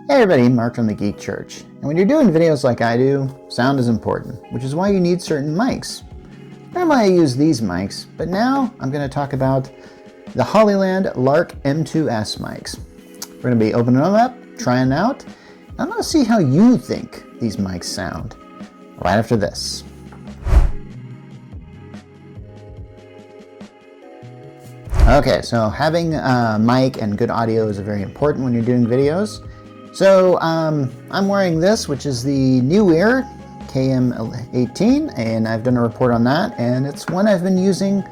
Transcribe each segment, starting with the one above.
Hey everybody, Mark from the Geek Church. And when you're doing videos like I do, sound is important, which is why you need certain mics. Normally I use these mics, but now I'm going to talk about the Hollyland Lark M2S mics. We're going to be opening them up, trying them out, and I'm going to see how you think these mics sound right after this. Okay, so having a mic and good audio is very important when you're doing videos. So I'm wearing this, which is the Newear KM18, and I've done a report on that, and it's one I've been using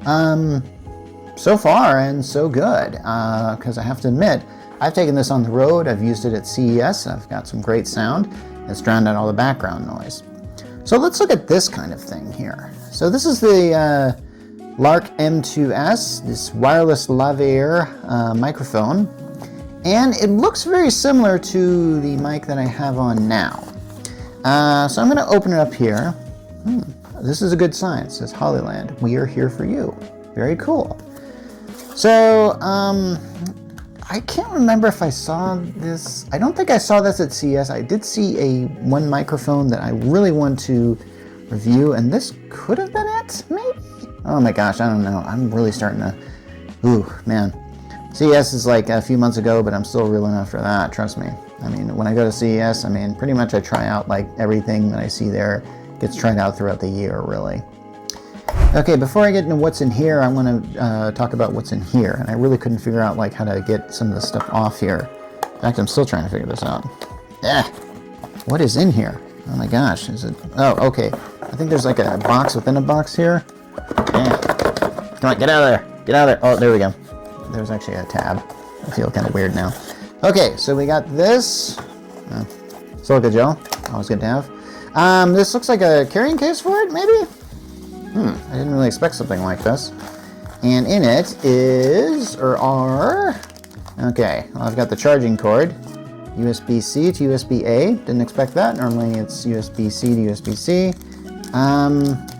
so far, and so good, because I have to admit, I've taken this on the road, I've used it at CES, I've got some great sound, it's drowned out all the background noise. So let's look at this kind of thing here. So this is the Lark M2S, this wireless Lavalier microphone. And it looks very similar to the mic that I have on now. So I'm going to open it up here. This is a good sign. It says Hollyland, we are here for you. Very cool. So I can't remember if I saw this. I don't think I saw this at CES. I did see one microphone that I really want to review, and this could have been it, maybe? Oh my gosh, I don't know. I'm really starting to, ooh, man. CES is like a few months ago, but I'm still reeling after that, trust me. I mean, when I go to CES, I mean, pretty much I try out like everything that I see there gets tried out throughout the year, really. Okay, before I get into what's in here, I want to talk about what's in here, and I really couldn't figure out like how to get some of this stuff off here. In fact, I'm still trying to figure this out. What is in here? Oh my gosh, is it? Oh, okay. I think there's like a box within a box here. Yeah. Come on, get out of there. Get out of there. Oh, there we go. There's actually a tab. I feel kind of weird now. Okay, so we got this. Silica gel. Always good to have. This looks like a carrying case for it, maybe? I didn't really expect something like this. And in it is, or are, okay, well, I've got the charging cord. USB-C to USB-A. Didn't expect that. Normally it's USB-C to USB-C.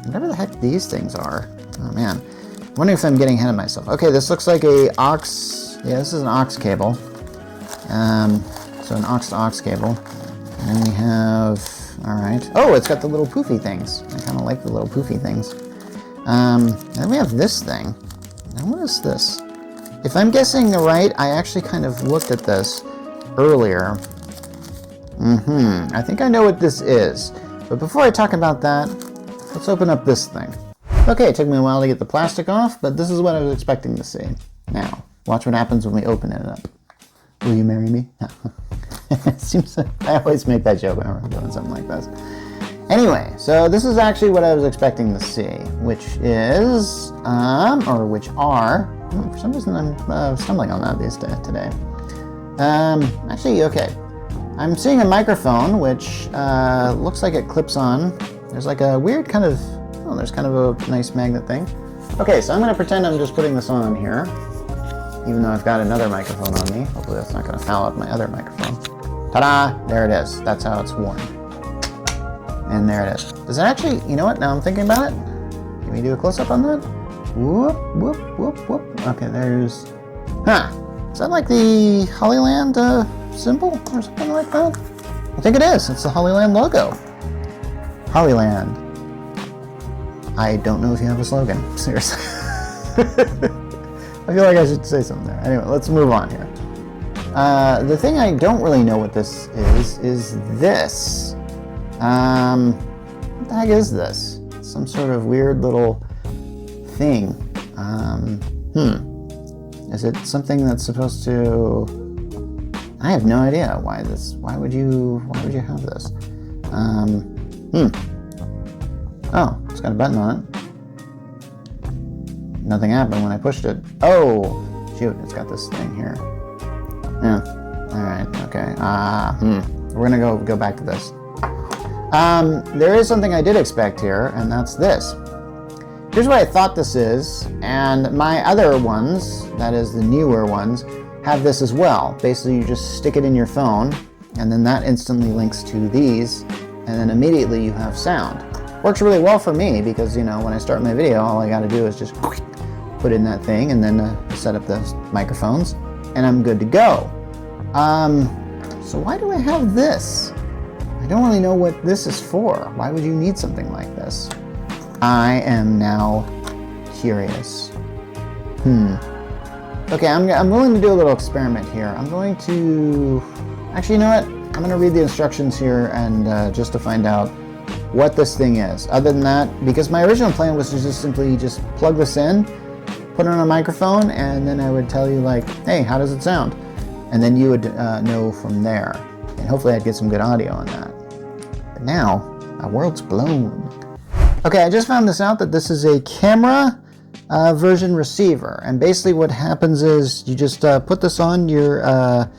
Whatever the heck these things are. Oh man. I'm wondering if I'm getting ahead of myself. Okay, this looks like a aux. Yeah, this is an aux cable. So an aux to aux cable. And then we have, all right. Oh, it's got the little poofy things. I kind of like the little poofy things. And then we have this thing. Now what is this? If I'm guessing right, I actually kind of looked at this earlier. I think I know what this is. But before I talk about that, let's open up this thing. Okay, it took me a while to get the plastic off, but this is what I was expecting to see. Now, watch what happens when we open it up. Will you marry me? No. It seems like I always make that joke whenever I'm doing something like this. Anyway, so this is actually what I was expecting to see, which is, or which are, for some reason I'm stumbling on that today. Actually, okay. I'm seeing a microphone, which looks like it clips on. There's like a weird kind of, oh, there's kind of a nice magnet thing. Okay, so I'm going to pretend I'm just putting this on here, even though I've got another microphone on me. Hopefully that's not going to foul up my other microphone. Ta-da! There it is. That's how it's worn. And there it is. Does it actually, you know what, now I'm thinking about it. Can we do a close-up on that? Whoop, whoop, whoop, whoop. Okay, there's, is that like the Hollyland symbol or something like that? I think it is. It's the Hollyland logo. Hollyland. I don't know if you have a slogan. Seriously. I feel like I should say something there. Anyway, let's move on here. The thing I don't really know what this is this. What the heck is this? Some sort of weird little thing. Is it something that's supposed to... I have no idea why would you have this? Oh, it's got a button on it. Nothing happened when I pushed it. Oh, shoot, it's got this thing here. Yeah, all right, okay. We're gonna go back to this. There is something I did expect here, and that's this. Here's what I thought this is, and my other ones, that is the newer ones, have this as well. Basically, you just stick it in your phone, and then that instantly links to these, and then immediately you have sound. Works really well for me because, you know, when I start my video, all I gotta do is just put in that thing and then set up the microphones, and I'm good to go. So why do I have this? I don't really know what this is for. Why would you need something like this? I am now curious. Okay, I'm willing to do a little experiment here. I'm going to... Actually, you know what? I'm going to read the instructions here and just to find out what this thing is. Other than that, because my original plan was to just simply just plug this in, put it on a microphone, and then I would tell you like, hey, how does it sound? And then you would know from there. And hopefully I'd get some good audio on that. But now, my world's blown. Okay, I just found this out that this is a camera version receiver. And basically what happens is you just put this on your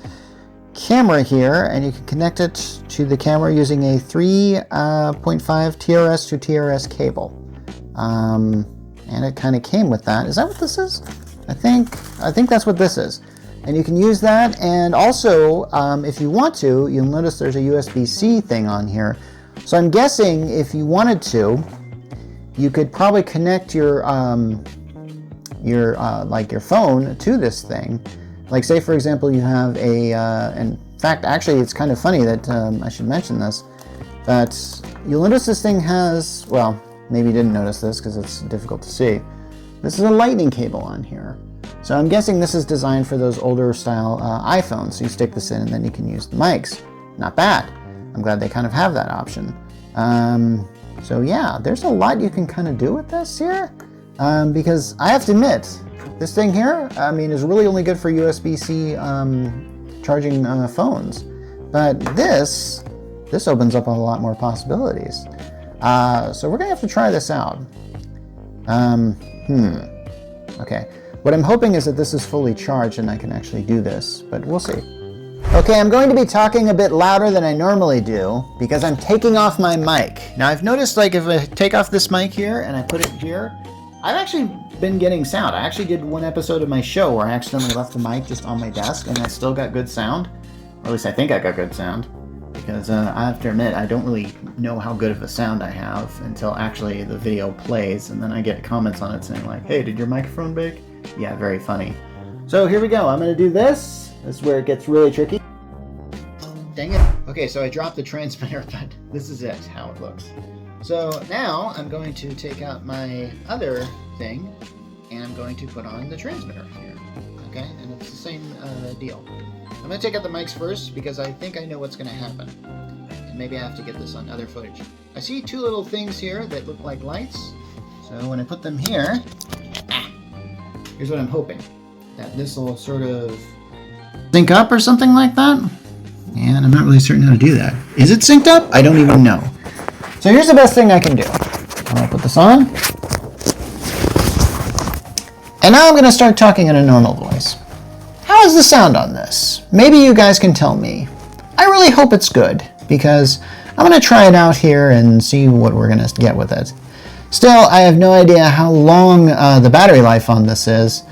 camera here, and you can connect it to the camera using a 3.5 TRS to TRS cable. And it kind of came with that. Is that what this is? I think that's what this is. And you can use that, and also if you want to, you'll notice there's a USB-C thing on here. So I'm guessing if you wanted to, you could probably connect your like your phone to this thing. Like say for example you have a, in fact actually it's kind of funny that I should mention this, that you'll notice this thing has, well maybe you didn't notice this because it's difficult to see, this is a lightning cable on here. So I'm guessing this is designed for those older style iPhones, so you stick this in and then you can use the mics. Not bad. I'm glad they kind of have that option. So yeah, there's a lot you can kind of do with this here, because I have to admit, this thing here, I mean, is really only good for USB-C charging phones. But this opens up a lot more possibilities. So we're gonna have to try this out. Okay. What I'm hoping is that this is fully charged and I can actually do this, but we'll see. Okay, I'm going to be talking a bit louder than I normally do because I'm taking off my mic. Now I've noticed like if I take off this mic here and I put it here, I've actually been getting sound. I actually did one episode of my show where I accidentally left the mic just on my desk and I still got good sound. Or at least I think I got good sound. Because I have to admit, I don't really know how good of a sound I have until actually the video plays and then I get comments on it saying like, hey, did your microphone break? Yeah, very funny. So here we go. I'm going to do this. This is where it gets really tricky. Dang it. Okay, so I dropped the transmitter, but this is it, how it looks. So now I'm going to take out my other thing and I'm going to put on the transmitter here. Okay, and it's the same deal. I'm going to take out the mics first because I think I know what's going to happen. And maybe I have to get this on other footage. I see two little things here that look like lights. So when I put them here, here's what I'm hoping. That this will sort of sync up or something like that. And I'm not really certain how to do that. Is it synced up? I don't even know. So here's the best thing I can do. I'll put this on. And now I'm going to start talking in a normal voice. How is the sound on this? Maybe you guys can tell me. I really hope it's good because I'm going to try it out here and see what we're going to get with it. Still, I have no idea how long the battery life on this is.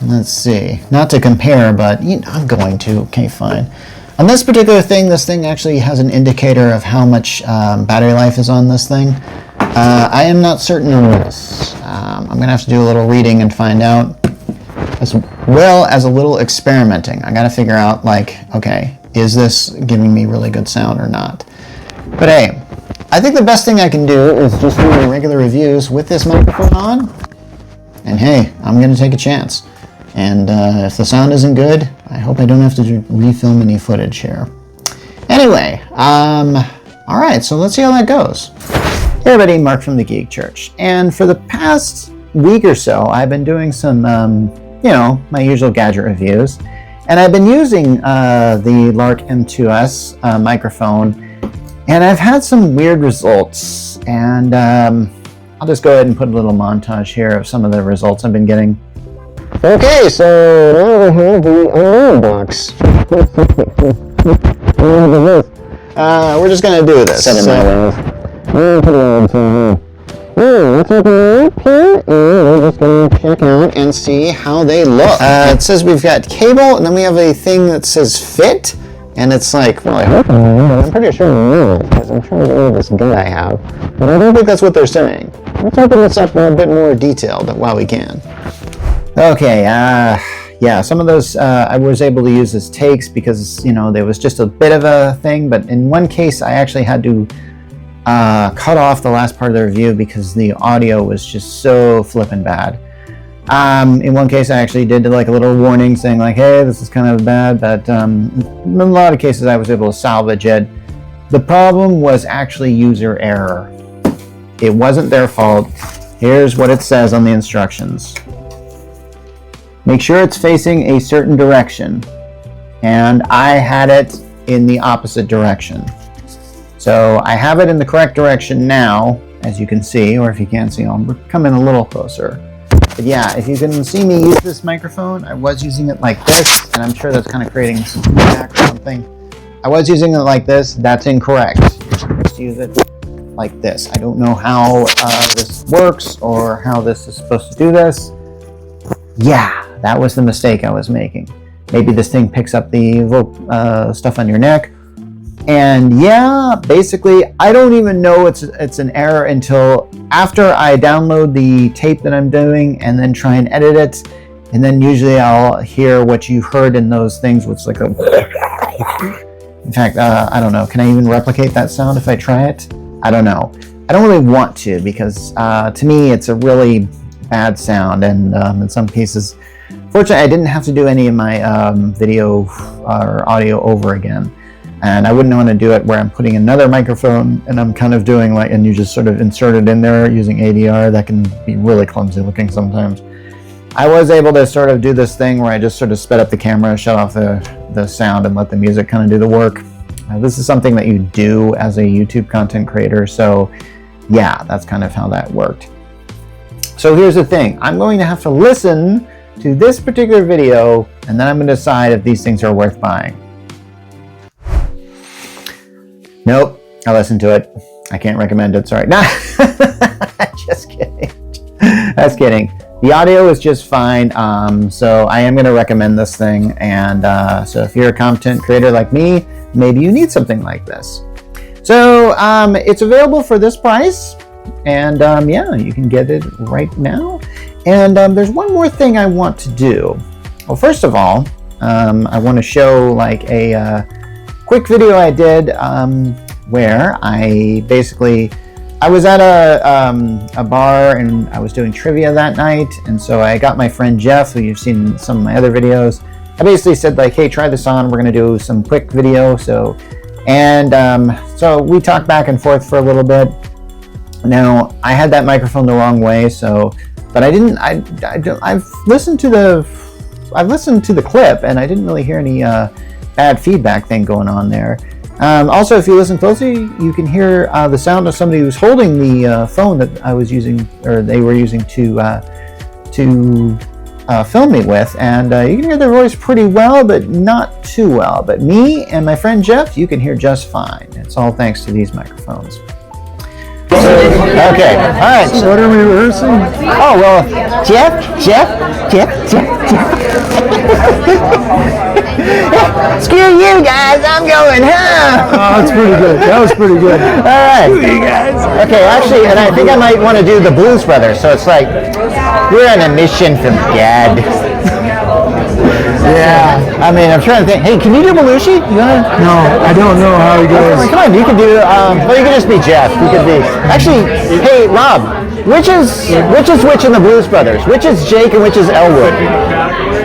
Let's see. Not to compare, but I'm going to. Okay, fine. On this particular thing, this thing actually has an indicator of how much battery life is on this thing. I am not certain on this. I'm going to have to do a little reading and find out, as well as a little experimenting. I got to figure out, like, okay, is this giving me really good sound or not? But hey, I think the best thing I can do is just do my regular reviews with this microphone on. And hey, I'm going to take a chance. And if the sound isn't good, I hope I don't have to refilm any footage here. Anyway, all right, so let's see how that goes. Hey everybody, Mark from the Geek Church. And for the past week or so, I've been doing some, my usual gadget reviews. And I've been using the Lark M2S microphone. And I've had some weird results. And I'll just go ahead and put a little montage here of some of the results I've been getting. Okay, so now we have the unknown box. We're just going to do this. Let's open it up here, and we're just going to check out and see how they look. It says we've got cable, and then we have a thing that says fit, and it's like, well, I hope I'm pretty sure I'm not, because I'm trying to get rid of this gun I have, but I don't think that's what they're saying. Let's open this up in a bit more detail while we can. Okay, yeah, some of those I was able to use as takes because, you know, there was just a bit of a thing. But in one case, I actually had to cut off the last part of the review because the audio was just so flippin' bad. In one case, I actually did like a little warning saying like, hey, this is kind of bad, but in a lot of cases, I was able to salvage it. The problem was actually user error. It wasn't their fault. Here's what it says on the instructions. Make sure it's facing a certain direction. And I had it in the opposite direction. So I have it in the correct direction now, as you can see, or if you can't see, I'll come in a little closer. But yeah, if you can see me use this microphone, I was using it like this, and I'm sure that's kind of creating some feedback or something. I was using it like this. That's incorrect. Just use it like this. I don't know how this works or how this is supposed to do this. Yeah, that was the mistake I was making. Maybe this thing picks up the stuff on your neck. And yeah, basically, I don't even know it's an error until after I download the tape that I'm doing and then try and edit it. And then usually I'll hear what you heard in those things, which is like a... In fact, I don't know. Can I even replicate that sound if I try it? I don't know. I don't really want to because to me it's a really bad sound, and in some cases, fortunately, I didn't have to do any of my video or audio over again. And I wouldn't want to do it where I'm putting another microphone and I'm kind of doing like, and you just sort of insert it in there using ADR. That can be really clumsy looking sometimes. I was able to sort of do this thing where I just sort of sped up the camera, shut off the sound, and let the music kind of do the work. This is something that you do as a YouTube content creator, so yeah, that's kind of how that worked. So here's the thing. I'm going to have to listen to this particular video, and then I'm going to decide if these things are worth buying. Nope, I listened to it. I can't recommend it, sorry. Nah, just kidding. That's kidding. The audio is just fine, so I am going to recommend this thing, and so if you're a content creator like me, maybe you need something like this. So it's available for this price, and yeah, you can get it right now. And there's one more thing I want to do. Well, first of all, I want to show like a quick video I did where I was at a bar and I was doing trivia that night, and so I got my friend Jeff, who you've seen in some of my other videos. I basically said like, hey, try this on, we're gonna do some quick video. So we talked back and forth for a little bit. Now I had that microphone the wrong way, but I've listened to the clip and I didn't really hear any bad feedback thing going on there. Also, if you listen closely, you can hear the sound of somebody who's holding the phone that I was using, or they were using to film me with, and you can hear their voice pretty well, but not too well. But me and my friend Jeff, you can hear just fine. It's all thanks to these microphones. Okay, all right. So what are we rehearsing? Oh, well, Jeff. Screw you guys, I'm going home. Oh, that's pretty good. That was pretty good. All right. Screw you guys. Okay, actually, and I think I might want to do the Blues Brothers. So it's like, we're on a mission from God. Yeah. I mean, I'm trying to think. Hey, can you do Belushi? You wanna? No, I don't know how he goes. Come on, you can do. Well, you can just be Jeff. You could be. Actually, hey, Rob, which is which in the Blues Brothers? Which is Jake and which is Elwood?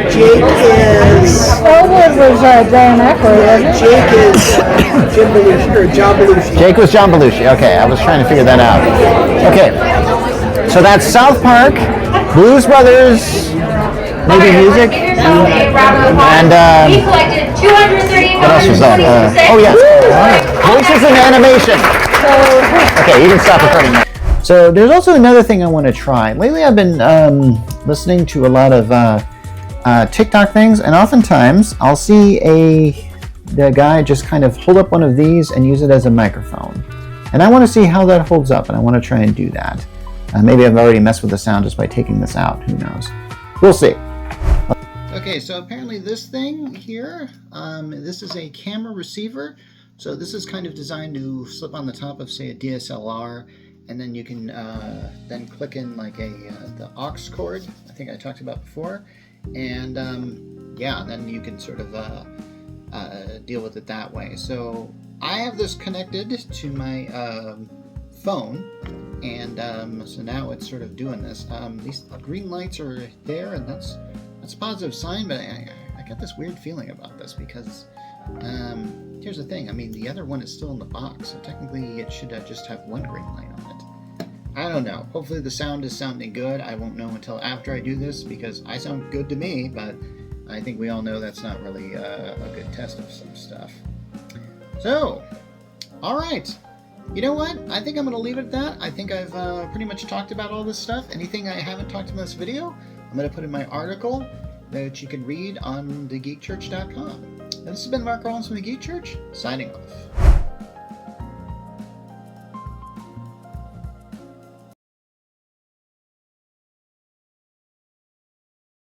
Jake is... Elwood was Dan Aykroyd, wasn't it? Jake is Jim Belushi, or John Belushi. Jake was John Belushi. Okay, I was trying to figure that out. Okay, so that's South Park, Blues Brothers, maybe music, and what else was that? Oh yeah, voices and animation. Okay, you can stop recording now. So there's also another thing I want to try. Lately I've been listening to a lot of TikTok things, and oftentimes I'll see the guy just kind of hold up one of these and use it as a microphone. And I want to see how that holds up, and I want to try and do that. Maybe I've already messed with the sound just by taking this out. Who knows? We'll see. Okay, so apparently this thing here, this is a camera receiver. So this is kind of designed to slip on the top of, say, a DSLR, and then you can then click in like the aux cord, I think I talked about before, and yeah, then you can sort of deal with it that way. So I have this connected to my phone, and so now it's sort of doing this. These green lights are there, and that's a positive sign, but I got this weird feeling about this because here's the thing. I mean, the other one is still in the box, so technically it should just have one green light on it. I don't know. Hopefully the sound is sounding good. I won't know until after I do this because I sound good to me, but I think we all know that's not really a good test of some stuff. So, all right. You know what? I think I'm going to leave it at that. I think I've pretty much talked about all this stuff. Anything I haven't talked about in this video, I'm going to put in my article that you can read on thegeekchurch.com. And this has been Mark Rollins from The Geek Church, signing off.